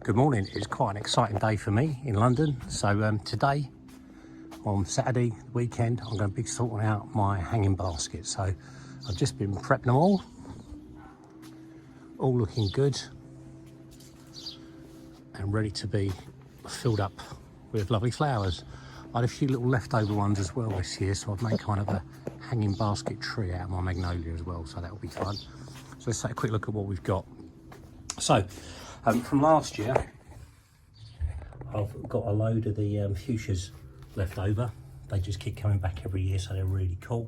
Good morning. It's quite an exciting day for me in London. So today, on Saturday weekend, I'm going to be sorting out my hanging baskets. So I've just been prepping them all looking good and ready to be filled up with lovely flowers. I had a few little leftover ones as well this year, so I've made kind of a hanging basket tree out of my magnolia as well, so that will be fun. So let's take a quick look at what we've got. So from last year, I've got a load of the fuchsias left over. They just keep coming back every year, so they're really cool.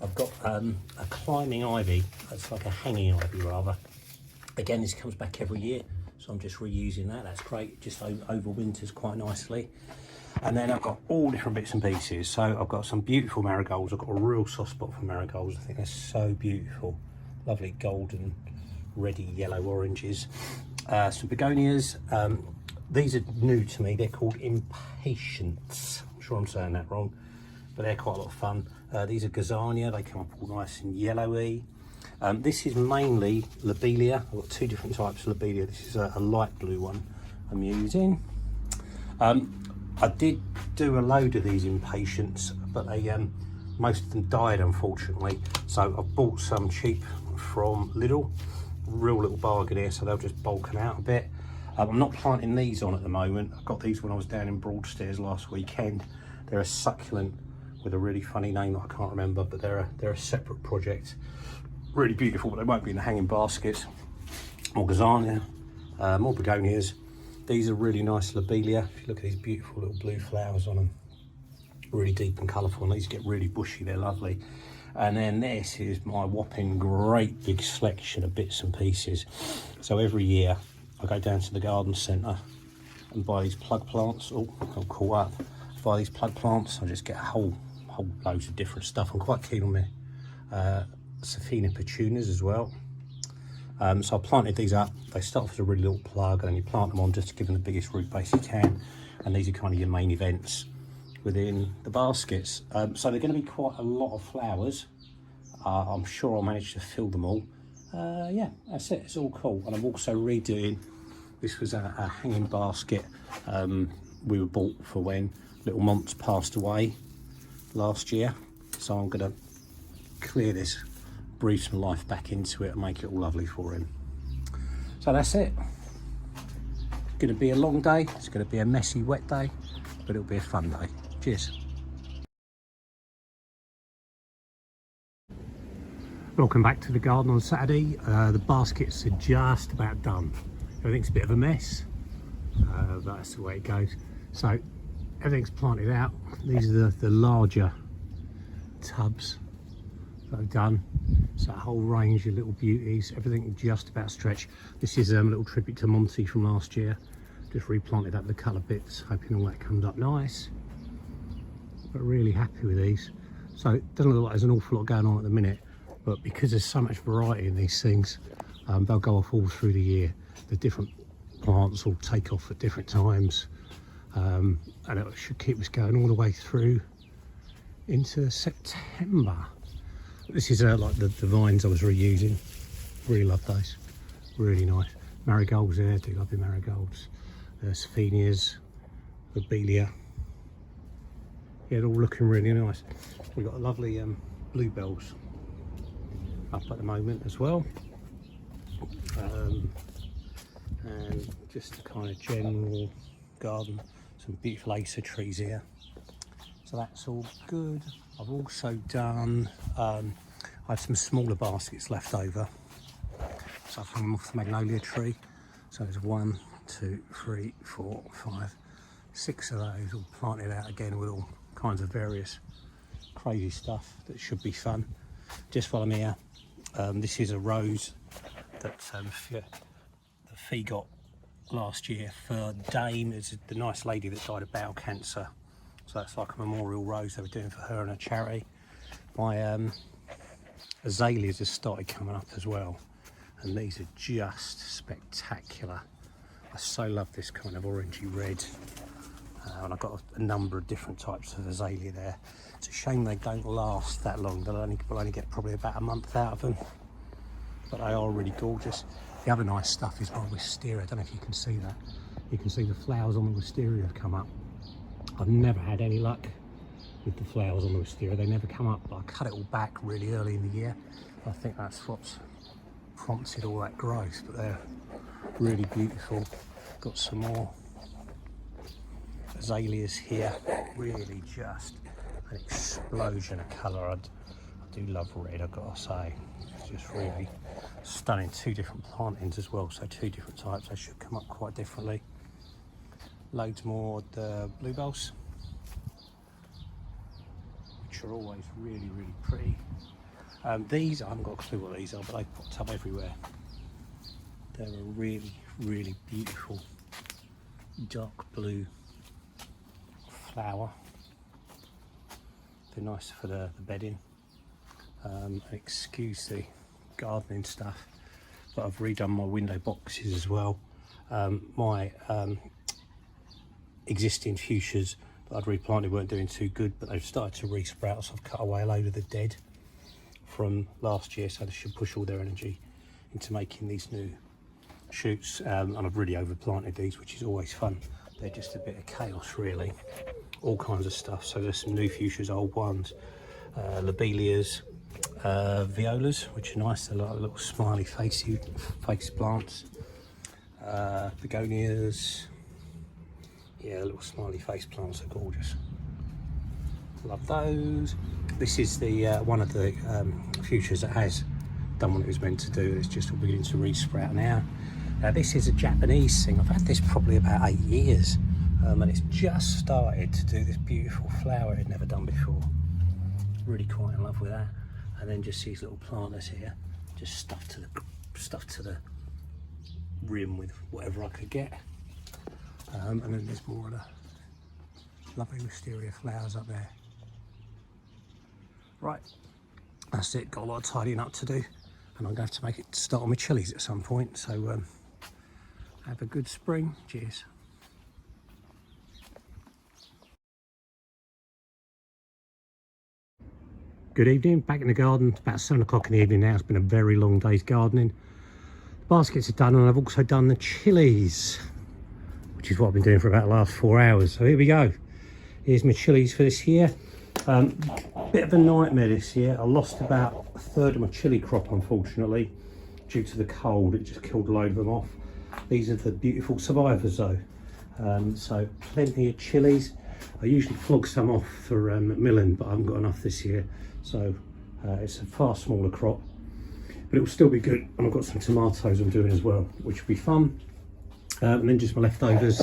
I've got a climbing ivy. It's like a hanging ivy rather. Again, this comes back every year, so I'm just reusing that. That's great. It just overwinters quite nicely. And then I've got all different bits and pieces. So I've got some beautiful marigolds. I've got a real soft spot for marigolds. I think they're so beautiful. Lovely golden, reddy, yellow oranges. Some begonias. These are new to me. They're called Impatiens. I'm sure I'm saying that wrong, but they're quite a lot of fun. These are Gazania. They come up all nice and yellowy. This is mainly lobelia. I've got two different types of lobelia. This is a light blue one I'm using. I did do a load of these Impatiens, but they most of them died unfortunately. So I've bought some cheap from Lidl. Real little bargain here, so they'll just bulk them out a bit. I'm not planting these on at the moment. I got these when I was down in Broadstairs last weekend. They're a succulent with a really funny name that I can't remember, but they're a separate project. Really beautiful, but they won't be in the hanging baskets. More Gazania, more begonias. These are really nice lobelia. If you look at these beautiful little blue flowers on them, really deep and colourful, and these get really bushy, they're lovely. And then this is my whopping great big selection of bits and pieces. So every year I go down to the garden centre and buy these plug plants. Oh, I'll call up. Buy these plug plants. I just get a whole loads of different stuff. I'm quite keen on my Safina petunias as well. So I planted these up. They start off as a really little plug, and then you plant them on just to give them the biggest root base you can. And these are kind of your main events within the baskets. So they're going to be quite a lot of flowers. I'm sure I'll manage to fill them all. Yeah, that's it. It's all cool. And I'm also redoing. This was a hanging basket we were bought for when little Monts passed away last year. So I'm going to clear this, breathe some life back into it and make it all lovely for him. So that's it. It's going to be a long day. It's going to be a messy, wet day, but it'll be a fun day. Cheers. Welcome back to the garden on Saturday. The baskets are just about done. Everything's a bit of a mess, but that's the way it goes. So everything's planted out. These are the larger tubs that I've done. So a whole range of little beauties. Everything just about stretched. This is a little tribute to Monty from last year. Just replanted up the colour bits, hoping all that comes up nice. But really happy with these. So it doesn't look like there's an awful lot going on at the minute, but because there's so much variety in these things, they'll go off all through the year. The different plants will take off at different times, and it should keep us going all the way through into September. This is like the vines I was reusing. Really love those. Really nice. Marigolds there, do love the marigolds. Saphinias, lobelia. Yeah, they're all looking really nice. We've got lovely bluebells up at the moment as well. And just a kind of general garden. Some beautiful acer trees here. So that's all good. I've also done, I had some smaller baskets left over. So I've hung them off the magnolia tree. So there's 1, 2, 3, 4, 5, 6 of those all planted out again with all kinds of various crazy stuff that should be fun. Just while I'm here, this is a rose that the Fee got last year for Dame. It's the nice lady that died of bowel cancer. So that's like a memorial rose they were doing for her and a charity. My azaleas have started coming up as well, and these are just spectacular. I so love this kind of orangey red, and I've got a number of different types of azalea there. It's a shame they don't last that long. We'll only get probably about a month out of them, but they are really gorgeous. The other nice stuff is my wisteria. I don't know if you can see that. You can see the flowers on the wisteria have come up. I've never had any luck with the flowers on the wisteria. They never come up, but I cut it all back really early in the year. I think that's what's prompted all that growth, but they're really beautiful. Got some more azaleas here. Really just an explosion of colour. I do love red, I've got to say. It's just really stunning. Two different plantings as well, so two different types. They should come up quite differently. Loads more the bluebells, which are always really, really pretty. These, I haven't got a clue what these are, but they popped up everywhere. They're a really, really beautiful dark blue flower. They're nice for the bedding. Excuse the gardening stuff, but I've redone my window boxes as well. My existing fuchsias that I'd replanted weren't doing too good, but they've started to resprout, so I've cut away a load of the dead from last year, so they should push all their energy into making these new shoots. And I've really overplanted these, which is always fun. They're just a bit of chaos really, all kinds of stuff. So there's some new fuchsias, old ones, lobelias, violas, which are nice. They're like little smiley face plants. Begonias, yeah, little smiley face plants are gorgeous. Love those. This is the one of the fuchsias that has done what it was meant to do. It's just all beginning to resprout now. This is a Japanese thing. I've had this probably about 8 years, and it's just started to do this beautiful flower it had never done before. Really quite in love with that. And then just these little planters here, just stuffed to the rim with whatever I could get. And then there's more of the lovely wisteria flowers up there. Right, that's it. Got a lot of tidying up to do, and I'm going to have to make it start on my chilies at some point. So have a good spring. Cheers. Good evening, back in the garden. It's about 7 o'clock in the evening now. It's been a very long day's gardening. The baskets are done, and I've also done the chilies, which is what I've been doing for about the last 4 hours. So here we go. Here's my chilies for this year. Bit of a nightmare this year. I lost about a third of my chili crop, unfortunately, due to the cold. It just killed a load of them off. These are the beautiful survivors though. So plenty of chilies. I usually flog some off for Macmillan, but I haven't got enough this year. So it's a far smaller crop, but it will still be good. And I've got some tomatoes I'm doing as well, which will be fun. And then just my leftovers.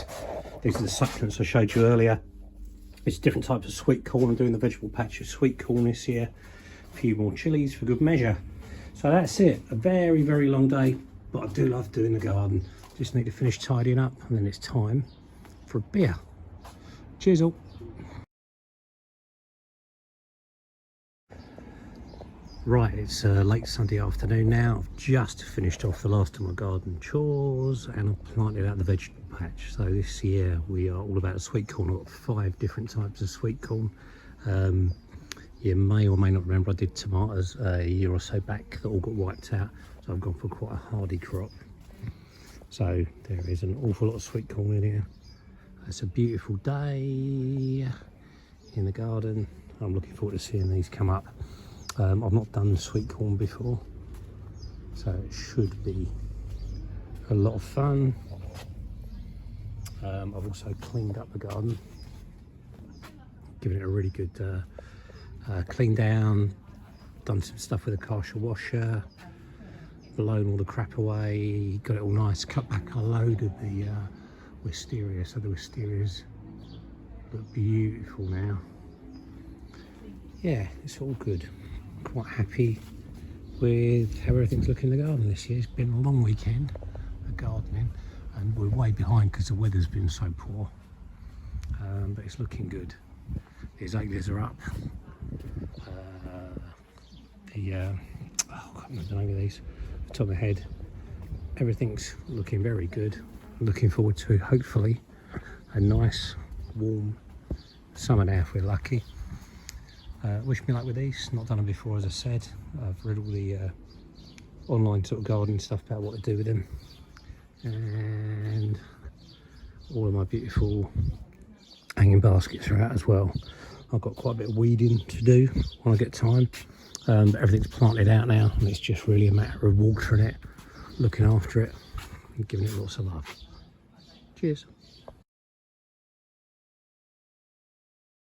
These are the succulents I showed you earlier. It's different types of sweet corn. I'm doing the vegetable patch of sweet corn this year. A few more chilies for good measure. So that's it. A very, very long day, but I do love doing the garden. Just need to finish tidying up, and then it's time for a beer. Cheers all. Right, it's late Sunday afternoon now. I've just finished off the last of my garden chores, and I've planted out the vegetable patch. So this year we are all about the sweet corn. I've got 5 different types of sweet corn. You may or may not remember I did tomatoes a year or so back that all got wiped out. So I've gone for quite a hardy crop. So there is an awful lot of sweet corn in here. It's a beautiful day in the garden. I'm looking forward to seeing these come up. I've not done sweet corn before, so it should be a lot of fun. I've also cleaned up the garden, given it a really good clean down, done some stuff with a Karcher washer, blown all the crap away, got it all nice, cut back a load of the wisteria, so the wisterias look beautiful now. Yeah, it's all good. Quite happy with how everything's looking in the garden this year. It's been a long weekend of gardening, and we're way behind because the weather's been so poor, but it's looking good. The azaleas are up. I can't remember the name of these off the top of my head. Everything's looking very good. I'm looking forward to hopefully a nice warm summer now if we're lucky. Wish me luck with these. Not done them before, as I said. I've read all the online sort of gardening stuff about what to do with them. And all of my beautiful hanging baskets are out as well. I've got quite a bit of weeding to do when I get time, but everything's planted out now, and it's just really a matter of watering it, looking after it, and giving it lots of love. Cheers.